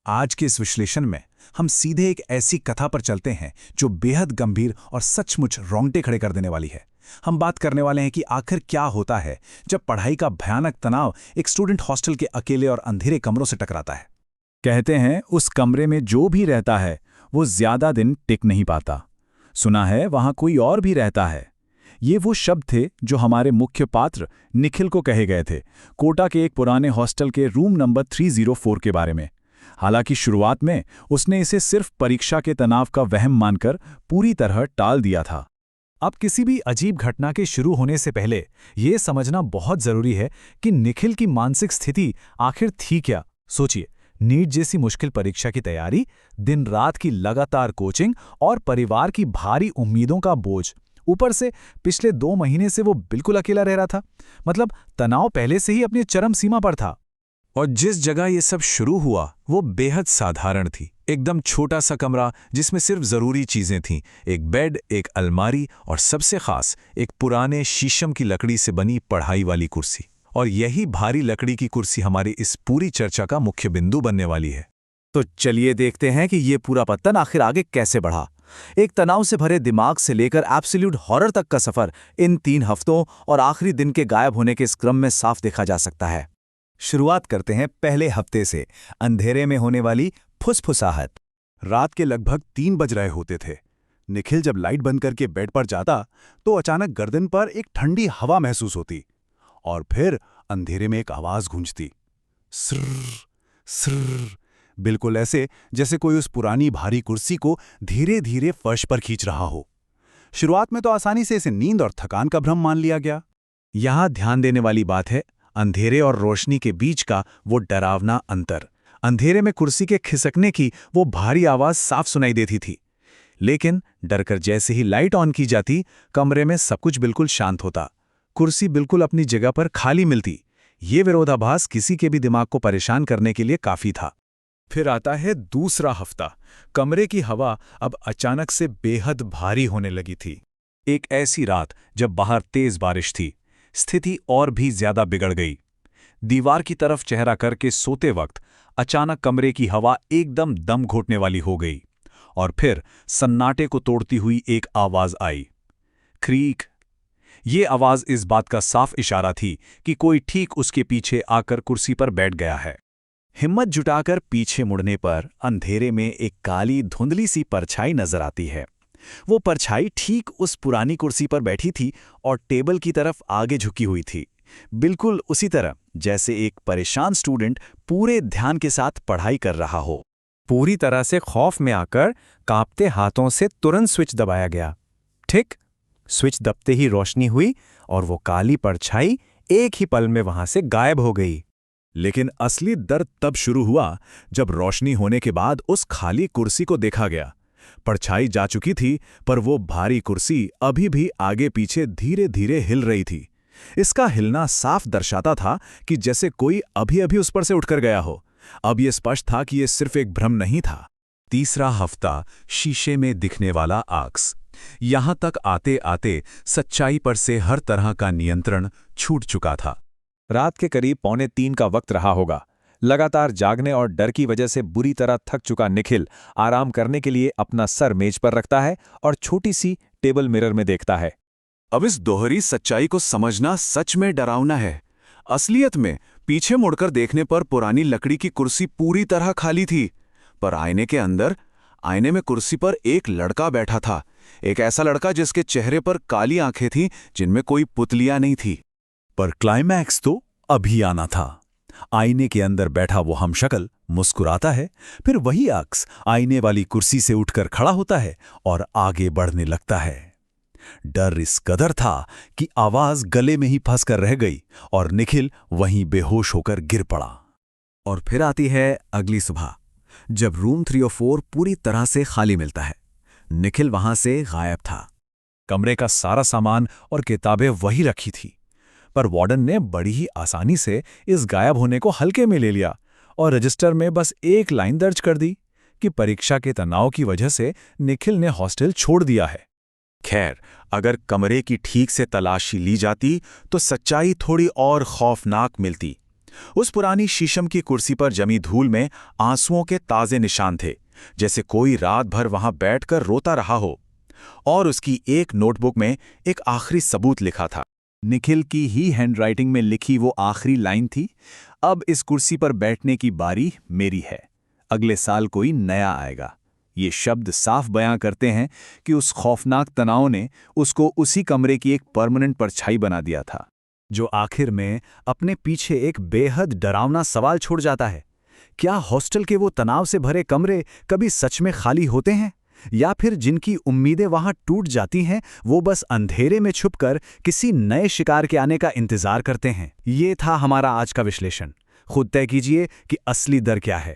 आज के इस विश्लेषण में हम सीधे एक ऐसी कथा पर चलते हैं जो बेहद गंभीर और सचमुच रोंगटे खड़े कर देने वाली है। हम बात करने वाले हैं कि आखिर क्या होता है जब पढ़ाई का भयानक तनाव एक स्टूडेंट हॉस्टल के अकेले और अंधेरे कमरों से टकराता है। कहते हैं उस कमरे में जो भी रहता है वो ज्यादा दिन टिक नहीं पाता। सुना है वहां कोई और भी रहता है। ये वो शब्द थे जो हमारे मुख्य पात्र निखिल को कहे गए थे, कोटा के एक पुराने हॉस्टल के रूम नंबर 304 के बारे में। हालांकि शुरुआत में उसने इसे सिर्फ परीक्षा के तनाव का वहम मानकर पूरी तरह टाल दिया था। अब किसी भी अजीब घटना के शुरू होने से पहले ये समझना बहुत जरूरी है कि निखिल की मानसिक स्थिति आखिर थी क्या। सोचिए, नीट जैसी मुश्किल परीक्षा की तैयारी, दिन रात की लगातार कोचिंग और परिवार की भारी उम्मीदों का बोझ। ऊपर से पिछले 2 महीने से वो बिल्कुल अकेला रह रहा था। मतलब तनाव पहले से ही अपनी चरम सीमा पर था। और जिस जगह ये सब शुरू हुआ वो बेहद साधारण थी। एकदम छोटा सा कमरा जिसमें सिर्फ जरूरी चीजें थीं, एक बेड, एक अलमारी और सबसे खास एक पुराने शीशम की लकड़ी से बनी पढ़ाई वाली कुर्सी। और यही भारी लकड़ी की कुर्सी हमारी इस पूरी चर्चा का मुख्य बिंदु बनने वाली है। तो चलिए देखते हैं कि ये पूरा पत्तन आखिर आगे कैसे बढ़ा। एक तनाव से भरे दिमाग से लेकर एब्सोल्यूट हॉरर तक का सफर इन 3 हफ्तों और आखिरी दिन के गायब होने के इस क्रम में साफ देखा जा सकता है। शुरुआत करते हैं पहले हफ्ते से, अंधेरे में होने वाली फुसफुसाहट। रात के लगभग 3 बज रहे होते थे। निखिल जब लाइट बंद करके बेड पर जाता तो अचानक गर्दन पर एक ठंडी हवा महसूस होती और फिर अंधेरे में एक आवाज गूंजती, सर्र सर्र, बिल्कुल ऐसे जैसे कोई उस पुरानी भारी कुर्सी को धीरे धीरे फर्श पर खींच रहा हो। शुरुआत में तो आसानी से इसे नींद और थकान का भ्रम मान लिया गया। यहां ध्यान देने वाली बात है अंधेरे और रोशनी के बीच का वो डरावना अंतर। अंधेरे में कुर्सी के खिसकने की वो भारी आवाज साफ सुनाई देती थी, लेकिन डरकर जैसे ही लाइट ऑन की जाती कमरे में सब कुछ बिल्कुल शांत होता। कुर्सी बिल्कुल अपनी जगह पर खाली मिलती। ये विरोधाभास किसी के भी दिमाग को परेशान करने के लिए काफी था। फिर आता है दूसरा हफ्ता। कमरे की हवा अब अचानक से बेहद भारी होने लगी थी। एक ऐसी रात जब बाहर तेज बारिश थी, स्थिति और भी ज्यादा बिगड़ गई। दीवार की तरफ चेहरा करके सोते वक्त अचानक कमरे की हवा एकदम दम घोटने वाली हो गई और फिर सन्नाटे को तोड़ती हुई एक आवाज आई, क्रीक। ये आवाज इस बात का साफ इशारा थी कि कोई ठीक उसके पीछे आकर कुर्सी पर बैठ गया है। हिम्मत जुटाकर पीछे मुड़ने पर अंधेरे में एक काली धुंधली सी परछाई नजर आती है। वो परछाई ठीक उस पुरानी कुर्सी पर बैठी थी और टेबल की तरफ आगे झुकी हुई थी, बिल्कुल उसी तरह जैसे एक परेशान स्टूडेंट पूरे ध्यान के साथ पढ़ाई कर रहा हो। पूरी तरह से खौफ में आकर कांपते हाथों से तुरंत स्विच दबाया गया। ठीक, स्विच दबते ही रोशनी हुई और वो काली परछाई एक ही पल में वहां से गायब हो गई। लेकिन असली दर्द तब शुरू हुआ जब रोशनी होने के बाद उस खाली कुर्सी को देखा गया। परछाई जा चुकी थी, पर वो भारी कुर्सी अभी भी आगे पीछे धीरे धीरे हिल रही थी। इसका हिलना साफ दर्शाता था कि जैसे कोई अभी अभी उस पर से उठकर गया हो। अब ये स्पष्ट था कि ये सिर्फ एक भ्रम नहीं था। तीसरा हफ्ता, शीशे में दिखने वाला आक्स। यहां तक आते आते सच्चाई पर से हर तरह का नियंत्रण छूट चुका था। रात के करीब 2:45 का वक्त रहा होगा। लगातार जागने और डर की वजह से बुरी तरह थक चुका निखिल आराम करने के लिए अपना सर मेज पर रखता है और छोटी सी टेबल मिरर में देखता है। अब इस दोहरी सच्चाई को समझना सच में डरावना है। असलियत में पीछे मुड़कर देखने पर पुरानी लकड़ी की कुर्सी पूरी तरह खाली थी, पर आईने में कुर्सी पर एक लड़का बैठा था। एक ऐसा लड़का जिसके चेहरे पर काली आंखें थीं जिनमें कोई पुतलियां नहीं थी। पर क्लाइमैक्स तो अभी आना था। आईने के अंदर बैठा वो हमशक्ल मुस्कुराता है, फिर वही अक्स आईने वाली कुर्सी से उठकर खड़ा होता है और आगे बढ़ने लगता है। डर इस कदर था कि आवाज गले में ही फंस कर रह गई और निखिल वहीं बेहोश होकर गिर पड़ा। और फिर आती है अगली सुबह, जब रूम 304 पूरी तरह से खाली मिलता है। निखिल वहां से गायब था। कमरे का सारा सामान और किताबें वही रखी थी, पर वार्डन ने बड़ी ही आसानी से इस गायब होने को हल्के में ले लिया और रजिस्टर में बस एक लाइन दर्ज कर दी कि परीक्षा के तनाव की वजह से निखिल ने हॉस्टल छोड़ दिया है। खैर, अगर कमरे की ठीक से तलाशी ली जाती तो सच्चाई थोड़ी और खौफनाक मिलती। उस पुरानी शीशम की कुर्सी पर जमी धूल में आंसुओं के ताजे निशान थे, जैसे कोई रात भर वहां बैठकर रोता रहा हो। और उसकी एक नोटबुक में एक आखिरी सबूत लिखा था। निखिल की ही हैंडराइटिंग में लिखी वो आखिरी लाइन थी, अब इस कुर्सी पर बैठने की बारी मेरी है, अगले साल कोई नया आएगा। ये शब्द साफ बयां करते हैं कि उस खौफनाक तनाव ने उसको उसी कमरे की एक परमानेंट परछाई बना दिया था, जो आखिर में अपने पीछे एक बेहद डरावना सवाल छोड़ जाता है। क्या हॉस्टल के वो तनाव से भरे कमरे कभी सच में खाली होते हैं, या फिर जिनकी उम्मीदें वहां टूट जाती हैं वो बस अंधेरे में छुपकर किसी नए शिकार के आने का इंतजार करते हैं? ये था हमारा आज का विश्लेषण। खुद तय कीजिए कि असली डर क्या है।